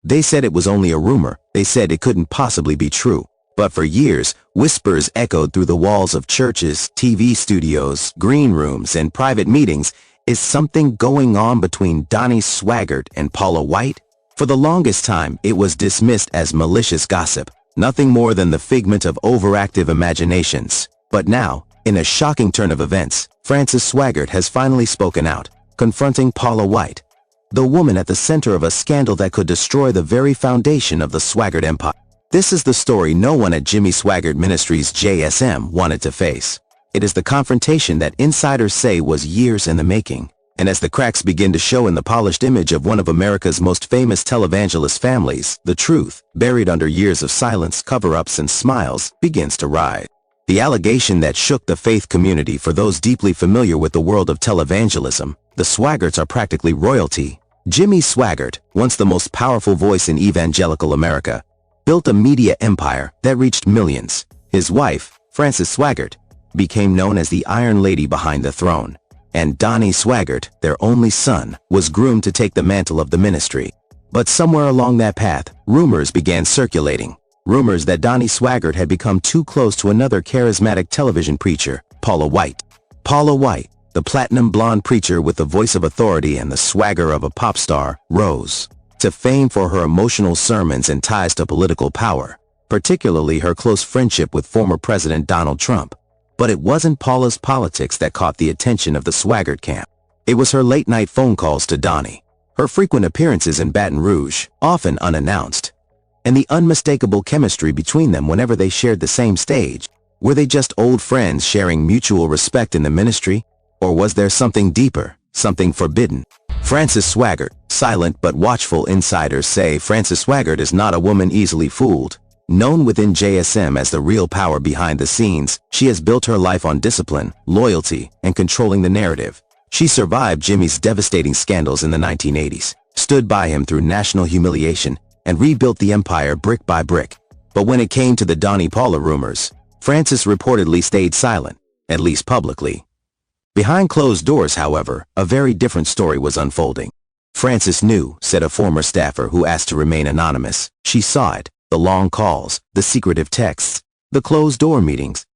They said it was only a rumor. They said it couldn't possibly be true. But for years, whispers echoed through the walls of churches, TV studios, green rooms, and private meetings. Is something going on between Donnie Swaggart and Paula White? For the longest time, it was dismissed as malicious gossip, nothing more than the figment of overactive imaginations. But now, in a shocking turn of events, Frances Swaggart has finally spoken out, confronting Paula White, the woman at the center of a scandal that could destroy the very foundation of the Swaggart empire. This is the story no one at Jimmy Swaggart Ministries JSM wanted to face. It is the confrontation that insiders say was years in the making. And as the cracks begin to show in the polished image of one of America's most famous televangelist families, the truth, buried under years of silence, cover-ups, and smiles, begins to rise. The allegation that shook the faith community. For those deeply familiar with the world of televangelism, the Swaggarts are practically royalty. Jimmy Swaggart, once the most powerful voice in evangelical America, built a media empire that reached millions. His wife, Frances Swaggart, became known as the Iron Lady behind the throne. And Donnie Swaggart, their only son, was groomed to take the mantle of the ministry. But somewhere along that path, rumors began circulating. Rumors that Donnie Swaggart had become too close to another charismatic television preacher, Paula White. Paula White, the platinum blonde preacher with the voice of authority and the swagger of a pop star, rose to fame for her emotional sermons and ties to political power, particularly her close friendship with former President Donald Trump. But it wasn't Paula's politics that caught the attention of the Swaggart camp. It was her late-night phone calls to Donnie, her frequent appearances in Baton Rouge, often unannounced, and the unmistakable chemistry between them whenever they shared the same stage. Were they just old friends sharing mutual respect in the ministry? Or was there something deeper, something forbidden? Frances Swaggart, silent but watchful. Insiders say Frances Swaggart is not a woman easily fooled. Known within JSM as the real power behind the scenes, she has built her life on discipline, loyalty, and controlling the narrative. She survived Jimmy's devastating scandals in the 1980s, stood by him through national humiliation, and rebuilt the empire brick by brick. But when it came to the Donnie Paula rumors, Frances reportedly stayed silent, at least publicly. Behind closed doors, however, a very different story was unfolding. Frances knew, said a former staffer who asked to remain anonymous. She saw it, the long calls, the secretive texts, the closed-door meetings.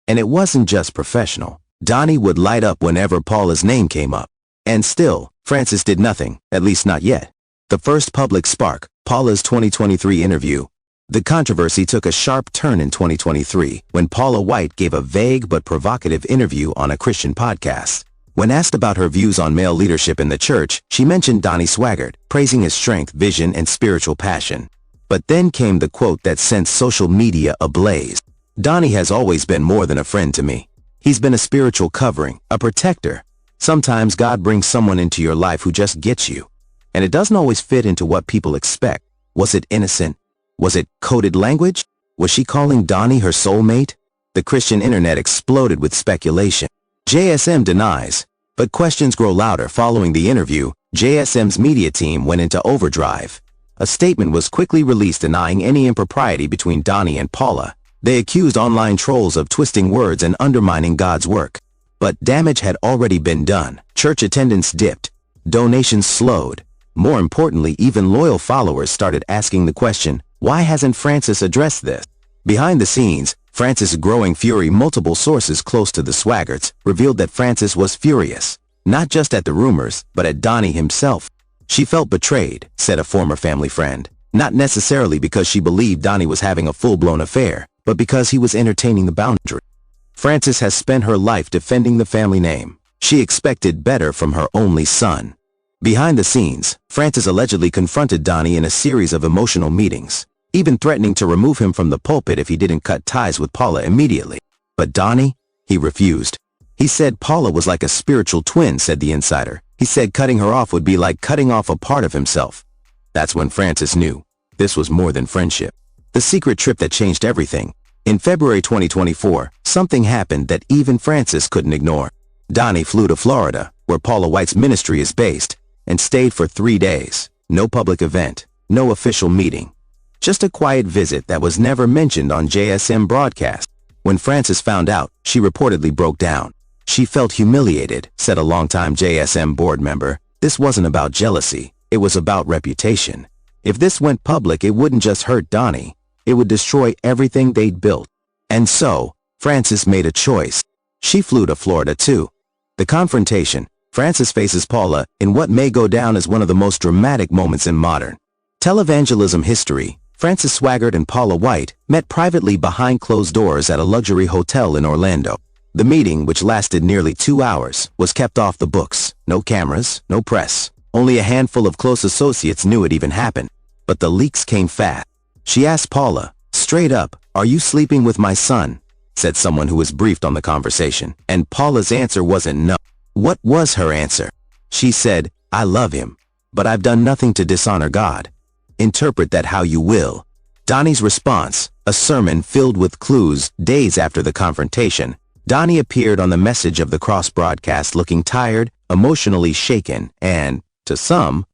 And it wasn't just professional. Donnie would light up whenever Paula's name came up. And still, Frances did nothing, at least not yet. The first public spark, Paula's 2023 interview. The controversy took a sharp turn in 2023 when Paula White gave a vague but provocative interview on a Christian podcast. When asked about her views on male leadership in the church, she mentioned Donnie Swaggart, praising his strength, vision, and spiritual passion. But then came the quote that sent social media ablaze. "Donnie has always been more than a friend to me. He's been a spiritual covering, a protector. Sometimes God brings someone into your life who just gets you. And it doesn't always fit into what people expect." Was it innocent? Was it coded language? Was she calling Donnie her soulmate? The Christian internet exploded with speculation. JSM denies, but questions grow louder. Following the interview, JSM's media team went into overdrive. A statement was quickly released denying any impropriety between Donnie and Paula. They accused online trolls of twisting words and undermining God's work. But damage had already been done. Church attendance dipped. Donations slowed. More importantly, even loyal followers started asking the question, why hasn't Frances addressed this? Behind the scenes, Frances' growing fury. Multiple sources close to the Swaggarts revealed that Frances was furious, not just at the rumors, but at Donnie himself. She felt betrayed, said a former family friend, not necessarily because she believed Donnie was having a full-blown affair, but because he was entertaining the boundary. Frances has spent her life defending the family name. She expected better from her only son. Behind the scenes, Frances allegedly confronted Donnie in a series of emotional meetings, even threatening to remove him from the pulpit if he didn't cut ties with Paula immediately. But Donnie? He refused. He said Paula was like a spiritual twin, said the insider. He said cutting her off would be like cutting off a part of himself. That's when Frances knew this was more than friendship. The secret trip that changed everything. In February 2024, something happened that even Frances couldn't ignore. Donnie flew to Florida, where Paula White's ministry is based, and stayed for 3 days. No public event, no official meeting. Just a quiet visit that was never mentioned on JSM broadcast. When Frances found out, she reportedly broke down. She felt humiliated, said a longtime JSM board member. This wasn't about jealousy, it was about reputation. If this went public, it wouldn't just hurt Donnie, it would destroy everything they'd built. And so, Frances made a choice. She flew to Florida too. The confrontation. Frances faces Paula in what may go down as one of the most dramatic moments in modern televangelism history. Francis Swaggart and Paula White met privately behind closed doors at a luxury hotel in Orlando. The meeting, which lasted nearly 2 hours, was kept off the books. No cameras, no press. Only a handful of close associates knew it even happened. But the leaks came fast. She asked Paula, straight up, "Are you sleeping with my son?" said someone who was briefed on the conversation. And Paula's answer wasn't no. What was her answer? She said, "I love him, but I've done nothing to dishonor God." Interpret that how you will. Donnie's response, a sermon filled with clues. Days after the confrontation, Donnie appeared on the Message of the Cross broadcast looking tired, emotionally shaken, and, to some,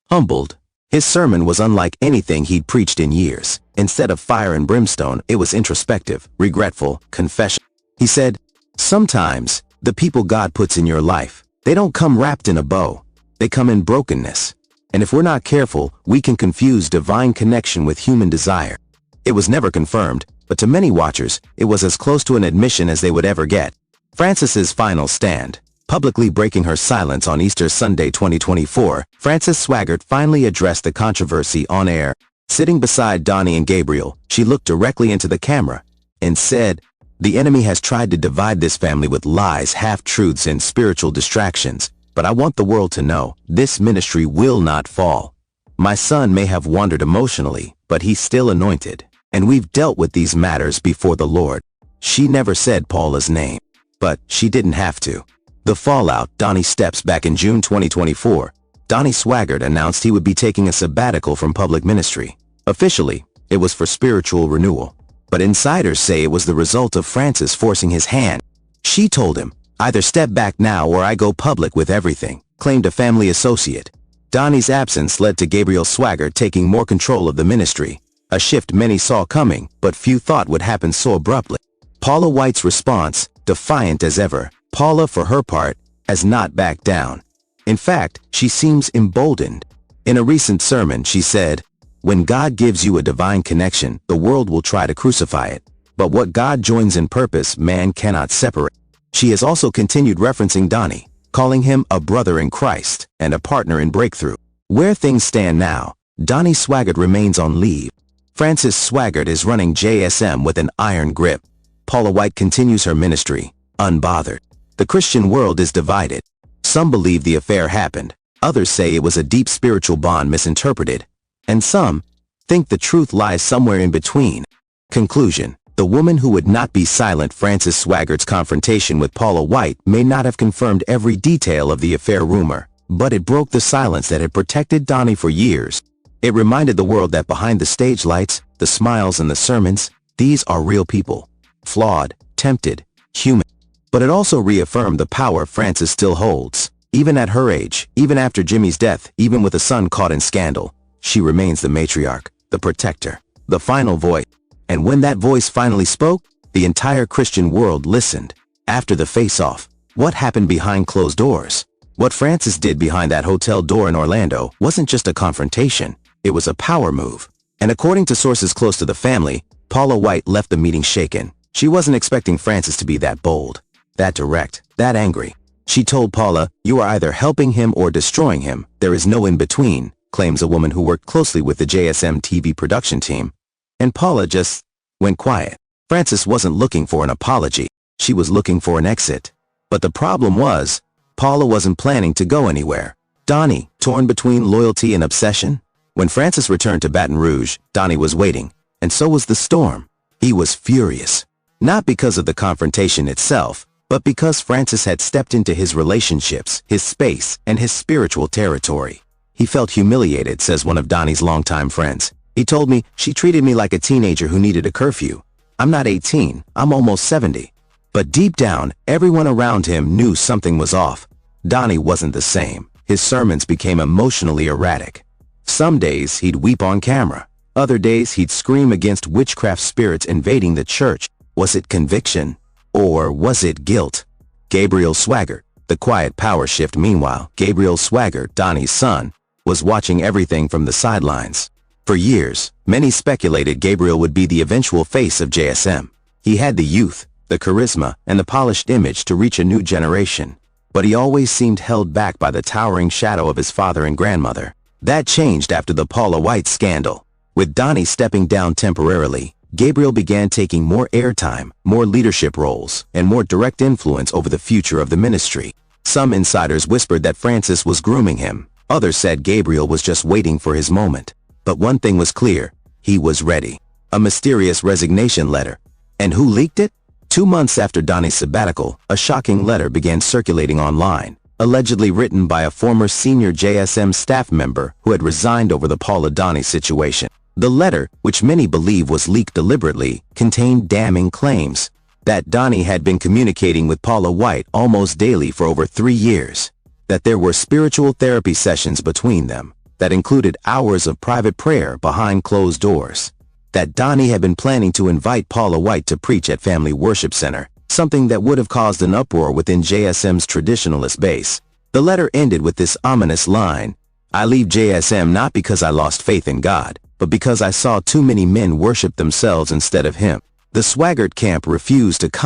humbled. His sermon was unlike anything he'd preached in years. Instead of fire and brimstone, it was introspective, regretful, confession. He said, "Sometimes, the people God puts in your life, they don't come wrapped in a bow. They come in brokenness. And if we're not careful, we can confuse divine connection with human desire." It was never confirmed, but to many watchers, it was as close to an admission as they would ever get. Frances's final stand. Publicly breaking her silence on Easter Sunday 2024, Frances Swaggart finally addressed the controversy on air. Sitting beside Donnie and Gabriel, she looked directly into the camera and said, "The enemy has tried to divide this family with lies, half-truths, and spiritual distractions. But I want the world to know, this ministry will not fall. My son may have wandered emotionally, but he's still anointed, and we've dealt with these matters before the Lord." She never said Paula's name, but she didn't have to. The fallout. Donnie steps back. In June 2024, Donnie Swaggart announced he would be taking a sabbatical from public ministry. Officially, it was for spiritual renewal, but insiders say it was the result of Frances forcing his hand. She told him, "Either step back now or I go public with everything," claimed a family associate. Donnie's absence led to Gabriel Swagger taking more control of the ministry, a shift many saw coming, but few thought would happen so abruptly. Paula White's response, defiant as ever. Paula, for her part, has not backed down. In fact, she seems emboldened. In a recent sermon, she said, "When God gives you a divine connection, the world will try to crucify it. But what God joins in purpose, man cannot separate." She has also continued referencing Donnie, calling him a brother in Christ and a partner in breakthrough. Where things stand now, Donnie Swaggart remains on leave. Frances Swaggart is running JSM with an iron grip. Paula White continues her ministry, unbothered. The Christian world is divided. Some believe the affair happened, others say it was a deep spiritual bond misinterpreted, and some think the truth lies somewhere in between. Conclusion. The woman who would not be silent. Frances Swaggart's confrontation with Paula White may not have confirmed every detail of the affair rumor, but it broke the silence that had protected Donnie for years. It reminded the world that behind the stage lights, the smiles and the sermons, these are real people. Flawed, tempted, human. But it also reaffirmed the power Frances still holds. Even at her age, even after Jimmy's death, even with a son caught in scandal, she remains the matriarch, the protector, the final voice. And when that voice finally spoke, the entire Christian world listened. After the face-off, what happened behind closed doors? What Frances did behind that hotel door in Orlando wasn't just a confrontation, it was a power move. And according to sources close to the family, Paula White left the meeting shaken. She wasn't expecting Frances to be that bold, that direct, that angry. She told Paula, "You are either helping him or destroying him. There is no in-between," claims a woman who worked closely with the JSM TV production team. And Paula just went quiet. Frances wasn't looking for an apology. She was looking for an exit. But the problem was, Paula wasn't planning to go anywhere. Donnie, torn between loyalty and obsession? When Frances returned to Baton Rouge, Donnie was waiting, and so was the storm. He was furious. Not because of the confrontation itself, but because Frances had stepped into his relationships, his space, and his spiritual territory. He felt humiliated, says one of Donnie's longtime friends. "He told me she treated me like a teenager who needed a curfew. I'm not 18, I'm almost 70. But deep down, everyone around him knew something was off. Donnie wasn't the same. His sermons became emotionally erratic. Some days he'd weep on camera. Other days he'd scream against witchcraft spirits invading the church. Was it conviction? Or was it guilt? Gabriel Swagger, the quiet power shift. Meanwhile, Gabriel Swagger, Donnie's son, was watching everything from the sidelines. For years, many speculated Gabriel would be the eventual face of JSM. He had the youth, the charisma, and the polished image to reach a new generation. But he always seemed held back by the towering shadow of his father and grandmother. That changed after the Paula White scandal. With Donnie stepping down temporarily, Gabriel began taking more airtime, more leadership roles, and more direct influence over the future of the ministry. Some insiders whispered that Francis was grooming him. Others said Gabriel was just waiting for his moment. But one thing was clear: he was ready. A mysterious resignation letter. And who leaked it? 2 months after Donnie's sabbatical, a shocking letter began circulating online, allegedly written by a former senior JSM staff member who had resigned over the Paula-Donnie situation. The letter, which many believe was leaked deliberately, contained damning claims that Donnie had been communicating with Paula White almost daily for over 3 years, that there were spiritual therapy sessions between them that included hours of private prayer behind closed doors, that Donnie had been planning to invite Paula White to preach at Family Worship Center, something that would have caused an uproar within JSM's traditionalist base. The letter ended with this ominous line: "I leave JSM not because I lost faith in God, but because I saw too many men worship themselves instead of Him." The Swaggart camp refused to